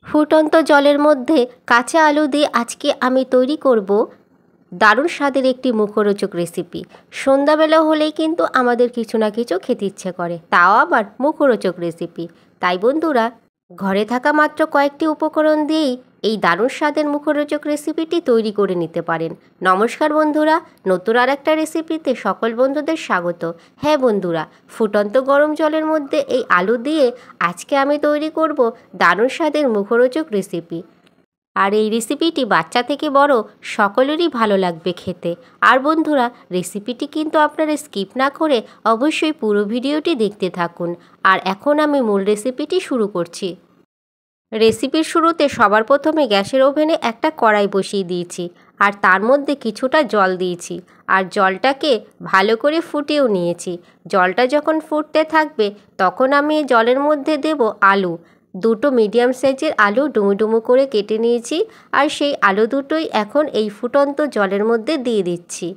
ফুটন্ত জলের মধ্যে কাঁচা আলু দিয়ে আজকে আমি তৈরি করব দারুণ স্বাদের একটি মুখরোচক রেসিপি। সন্ধ্যাবেলা হলেই কিন্তু আমাদের কিছু না কিছু খেতে ইচ্ছে করে, তাও আবার মুখরোচক রেসিপি। তাই বন্ধুরা, ঘরে থাকা মাত্র কয়েকটি উপকরণ দিয়েই এই দারুণ স্বাদের মুখরোচক রেসিপিটি তৈরি করে নিতে পারেন। নমস্কার বন্ধুরা, নতুন আর একটা রেসিপিতে সকল বন্ধুদের স্বাগত। হ্যাঁ বন্ধুরা, ফুটন্ত গরম জলের মধ্যে এই আলু দিয়ে আজকে আমি তৈরি করব দারুণ স্বাদের মুখরোচক রেসিপি। আর এই রেসিপিটি বাচ্চা থেকে বড় সকলেরই ভালো লাগবে খেতে। আর বন্ধুরা, রেসিপিটি কিন্তু আপনারা স্কিপ না করে অবশ্যই পুরো ভিডিওটি দেখতে থাকুন। আর এখন আমি মূল রেসিপিটি শুরু করছি। রেসিপির শুরুতে সবার প্রথমে গ্যাসের ওভেনে একটা কড়াই বসিয়ে দিয়েছি, আর তার মধ্যে কিছুটা জল দিয়েছি, আর জলটাকে ভালো করে ফুটিয়েও নিয়েছি। জলটা যখন ফুটতে থাকবে তখন আমি জলের মধ্যে দেব আলু। দুটো মিডিয়াম সাইজের আলু ডুমু ডুমু করে কেটে নিয়েছি, আর সেই আলু দুটোই এখন এই ফুটন্ত জলের মধ্যে দিয়ে দিচ্ছি।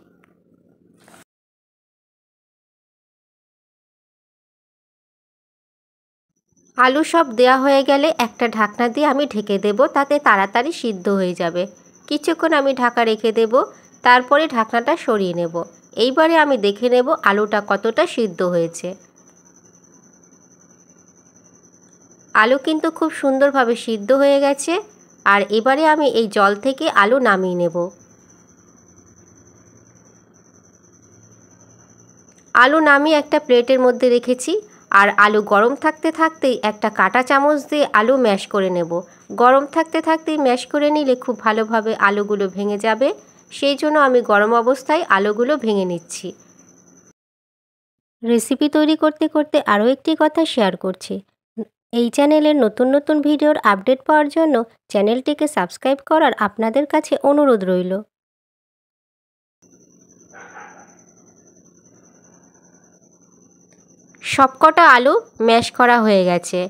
আলু সব দেওয়া হয়ে গেলে একটা ঢাকনা দিয়ে আমি ঢেকে দেব, তাতে তাড়াতাড়ি সিদ্ধ হয়ে যাবে। কিছুক্ষণ আমি ঢাকা রেখে দেব, তারপরে ঢাকনাটা সরিয়ে নেব। এইবারে আমি দেখে নেব আলুটা কতটা সিদ্ধ হয়েছে। আলু কিন্তু খুব সুন্দরভাবে সিদ্ধ হয়ে গেছে। আর এবারে আমি এই জল থেকে আলু নামিয়ে নেব। আলু নামিয়ে একটা প্লেটের মধ্যে রেখেছি। আর আলু গরম থাকতে থাকতেই একটা কাঁটা চামচ দিয়ে আলু ম্যাশ করে নেব। গরম থাকতে থাকতেই ম্যাশ করে নিলে খুব ভালোভাবে আলুগুলো ভেঙে যাবে, সেই জন্য আমি গরম অবস্থায় আলুগুলো ভেঙে নিচ্ছি। রেসিপি তৈরি করতে করতে আরও একটি কথা শেয়ার করছি। এই চ্যানেলের নতুন নতুন ভিডিওর আপডেট পাওয়ার জন্য চ্যানেলটিকে সাবস্ক্রাইব করার আপনাদের কাছে অনুরোধ রইল। সবকটা আলু ম্যাশ করা হয়ে গেছে,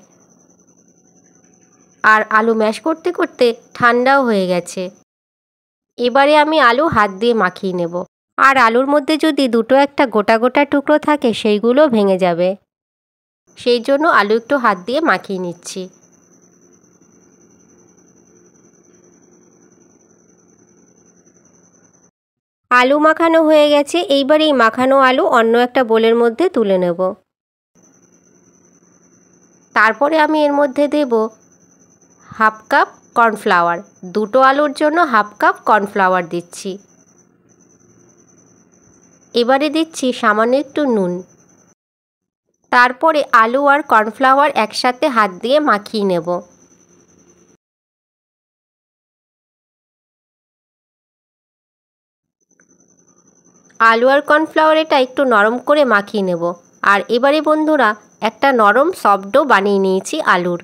আর আলু ম্যাশ করতে করতে ঠান্ডাও হয়ে গেছে। এবারে আমি আলু হাত দিয়ে মাখিয়ে নেব। আর আলুর মধ্যে যদি দুটো একটা গোটা গোটা টুকরো থাকে সেইগুলো ভেঙে যাবে, সেই জন্য আলু একটু হাত দিয়ে মাখিয়ে নিচ্ছি। আলু মাখানো হয়ে গেছে। এইবার এই মাখানো আলু অন্য একটা বোলের মধ্যে তুলে নেব। তারপরে আমি এর মধ্যে দেব হাফ কাপ কর্নফ্লাওয়ার। দুটো আলুর জন্য হাফ কাপ কর্নফ্লাওয়ার দিচ্ছি। এবারে দিচ্ছি সামান্য একটু নুন। তারপরে আলু আর কর্নফ্লাওয়ার একসাথে হাত দিয়ে মাখিয়ে নেব। আলু আর কর্নফ্লাওয়ার এটা একটু নরম করে মাখিয়ে নেব। আর এবারে বন্ধুরা, একটা নরম সফট ডো বানিয়ে নিয়েছি আলুর।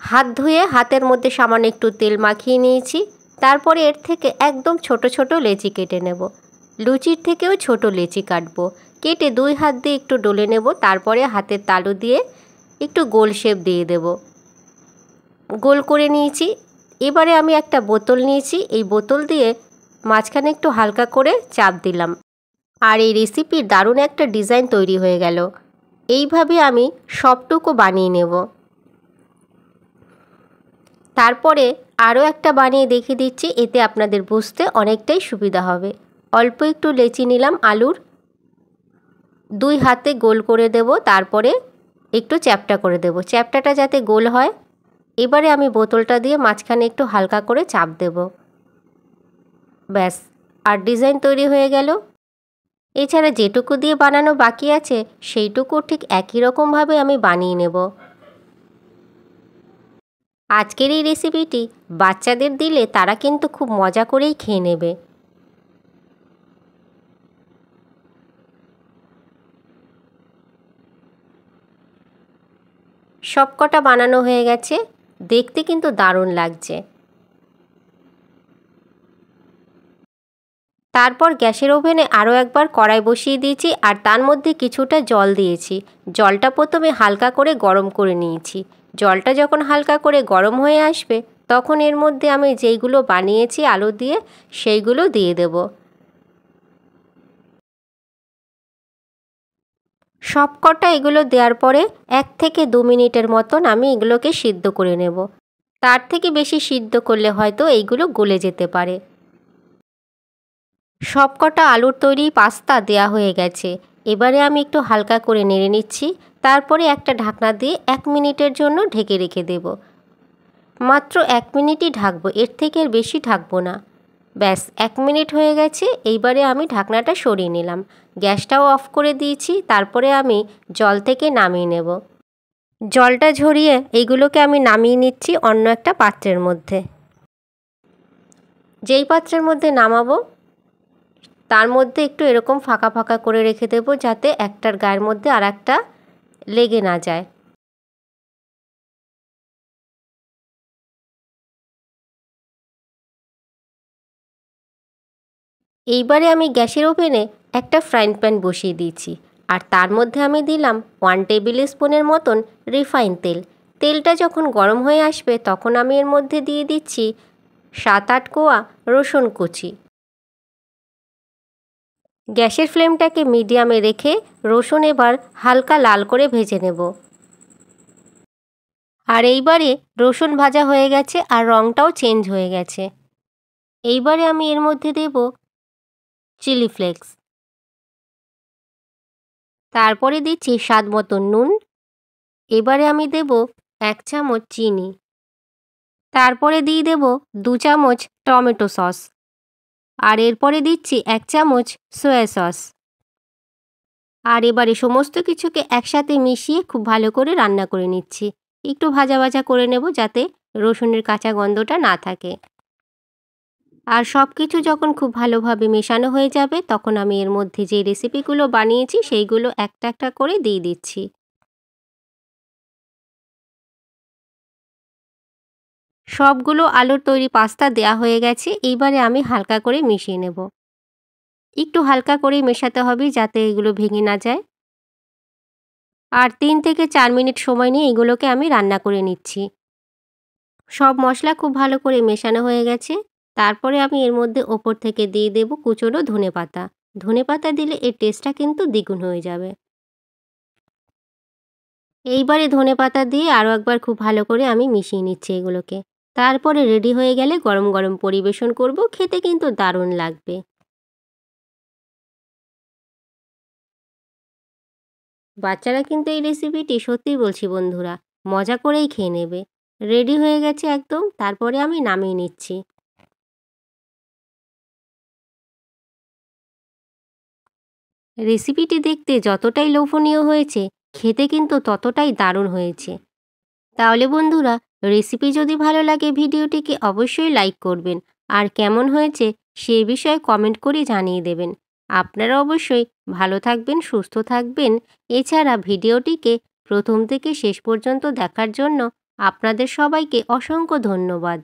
হাত ধুয়ে হাতের মধ্যে সামান্য একটু তেল মাখিয়ে নিয়েছি। তারপরে এর থেকে একদম ছোট ছোট লেচি কেটে নেব। লুচির থেকেও ছোট লেচি কাটবো। কেটে দুই হাত দিয়ে একটু ডলে নেব। তারপরে হাতের তালু দিয়ে একটু গোল শেপ দিয়ে দেব। গোল করে নিয়েছি। এবারে আমি একটা বোতল নিয়েছি, এই বোতল দিয়ে মাঝখানে একটু হালকা করে চাপ দিলাম, আর এই রেসিপির দারুণ একটা ডিজাইন তৈরি হয়ে গেল। এইভাবে আমি সবটুকু বানিয়ে নেব। তারপরে আরও একটা বানিয়ে দেখিয়ে দিচ্ছি, এতে আপনাদের বুঝতে অনেকটাই সুবিধা হবে। অল্প একটু লেচি নিলাম আলুর, দুই হাতে গোল করে দেব, তারপরে একটু চ্যাপ্টা করে দেব, চ্যাপ্টাটা যাতে গোল হয়। এবারে আমি বোতলটা দিয়ে মাঝখানে একটু হালকা করে চাপ দেব। ব্যাস, আর ডিজাইন তৈরি হয়ে গেল। এছাড়া যেটুকু দিয়ে বানানো বাকি আছে সেইটুকু ঠিক একই রকমভাবে আমি বানিয়ে নেব। আজকের এই রেসিপিটি বাচ্চাদের দিলে তারা কিন্তু খুব মজা করেই খেয়ে নেবে। সবকটা বানানো হয়ে গেছে, দেখতে কিন্তু দারুণ লাগছে। তারপর গ্যাসের ওভেনে আরও একবার কড়াই বসিয়ে দিয়েছি, আর তার মধ্যে কিছুটা জল দিয়েছি। জলটা প্রথমে হালকা করে গরম করে নিয়েছি। জলটা যখন হালকা করে গরম হয়ে আসবে তখন এর মধ্যে আমি যেইগুলো বানিয়েছি আলু দিয়ে সেইগুলো দিয়ে দেব। সবকটা এগুলো দেওয়ার পরে 1 থেকে 2 মিনিটের মতন আমি এগুলোকে সিদ্ধ করে নেব। তার থেকে বেশি সিদ্ধ করলে হয়তো এইগুলো গলে যেতে পারে। সবকটা আলুর তৈরি পাস্তা দেয়া হয়ে গেছে। এবারে আমি একটু হালকা করে নেড়ে নিচ্ছি। তারপরে একটা ঢাকনা দিয়ে 1 মিনিটের জন্য ঢেকে রেখে দেব। মাত্র 1 মিনিটই ঢাকবো, এর থেকে আর বেশি ঢাকবো না। ব্যাস 1 মিনিট হয়ে গেছে। এইবারে আমি ঢাকনাটা সরিয়ে নিলাম, গ্যাসটাও অফ করে দিয়েছি। তারপরে আমি জল থেকে নামিয়ে নেব। জলটা ঝরিয়ে এইগুলোকে আমি নামিয়ে নিচ্ছি অন্য একটা পাত্রের মধ্যে। যেই পাত্রের মধ্যে নামাবো তার মধ্যে একটু এরকম ফাঁকা ফাঁকা করে রেখে দেবো, যাতে একটার গায়ের মধ্যে আর একটা লেগে না যায়। এইবারে আমি গ্যাসের ওভেনে একটা ফ্রাইং প্যান বসিয়ে দিয়েছি, আর তার মধ্যে আমি দিলাম 1 টেবিল স্পুনের মতন রিফাইন তেল। তেলটা যখন গরম হয়ে আসবে তখন আমি এর মধ্যে দিয়ে দিচ্ছি 7-8 কোয়া রসুন কুচি। গ্যাসের ফ্লেমটাকে মিডিয়ামে রেখে রসুন এবার হালকা লাল করে ভেজে নেব। আর এইবারে রসুন ভাজা হয়ে গেছে আর রঙটাও চেঞ্জ হয়ে গেছে। এইবারে আমি এর মধ্যে দেব চিলি ফ্লেক্স। তারপরে দিচ্ছি স্বাদ মতো নুন। এবারে আমি দেব 1 চামচ চিনি। তারপরে দিয়ে দেব 2 চামচ টমেটো সস। আর এরপরে দিচ্ছি 1 চামচ সয়া সস। আর এবারে সমস্ত কিছুকে একসাথে মিশিয়ে খুব ভালো করে রান্না করে নিচ্ছি। একটু ভাজা ভাজা করে নেব যাতে রসুনের কাঁচা গন্ধটা না থাকে। আর সব কিছু যখন খুব ভালোভাবে মেশানো হয়ে যাবে তখন আমি এর মধ্যে যে রেসিপিগুলো বানিয়েছি সেইগুলো একটা একটা করে দিয়ে দিচ্ছি। সবগুলো আলুর তৈরি পাস্তা দেয়া হয়ে গেছে। এইবারে আমি হালকা করে মিশিয়ে নেব। একটু হালকা করেই মেশাতে হবে যাতে এগুলো ভেঙে না যায়। আর 3 থেকে 4 মিনিট সময় নিয়ে এগুলোকে আমি রান্না করে নিচ্ছি। সব মশলা খুব ভালো করে মেশানো হয়ে গেছে। তারপরে আমি এর মধ্যে ওপর থেকে দিয়ে দেব কুচনো ধনেপাতা। ধনেপাতা দিলে এর টেস্টটা কিন্তু দ্বিগুণ হয়ে যাবে। এইবারে ধনেপাতা দিয়ে আরও একবার খুব ভালো করে আমি মিশিয়ে নিচ্ছি এগুলোকে। তারপরে রেডি হয়ে গেলে গরম গরম পরিবেশন করব। খেতে কিন্তু দারুণ লাগবে। বাচ্চারা কিন্তু এই রেসিপিটি সত্যিই বলছি বন্ধুরা মজা করেই খেয়ে নেবে। রেডি হয়ে গেছে একদম। তারপরে আমি নামিয়ে নিচ্ছি। রেসিপিটি দেখতে যতটাই লোভনীয় হয়েছে খেতে কিন্তু ততটাই দারুণ হয়েছে। তাহলে বন্ধুরা রেসিপি যদি ভালো লাগে ভিডিওটিকে অবশ্যই লাইক করবেন, আর কেমন হয়েছে সে বিষয়ে কমেন্ট করে জানিয়ে দেবেন। আপনারা অবশ্যই ভালো থাকবেন, সুস্থ থাকবেন। এছাড়া ভিডিওটিকে প্রথম থেকে শেষ পর্যন্ত দেখার জন্য আপনাদের সবাইকে অসংখ্য ধন্যবাদ।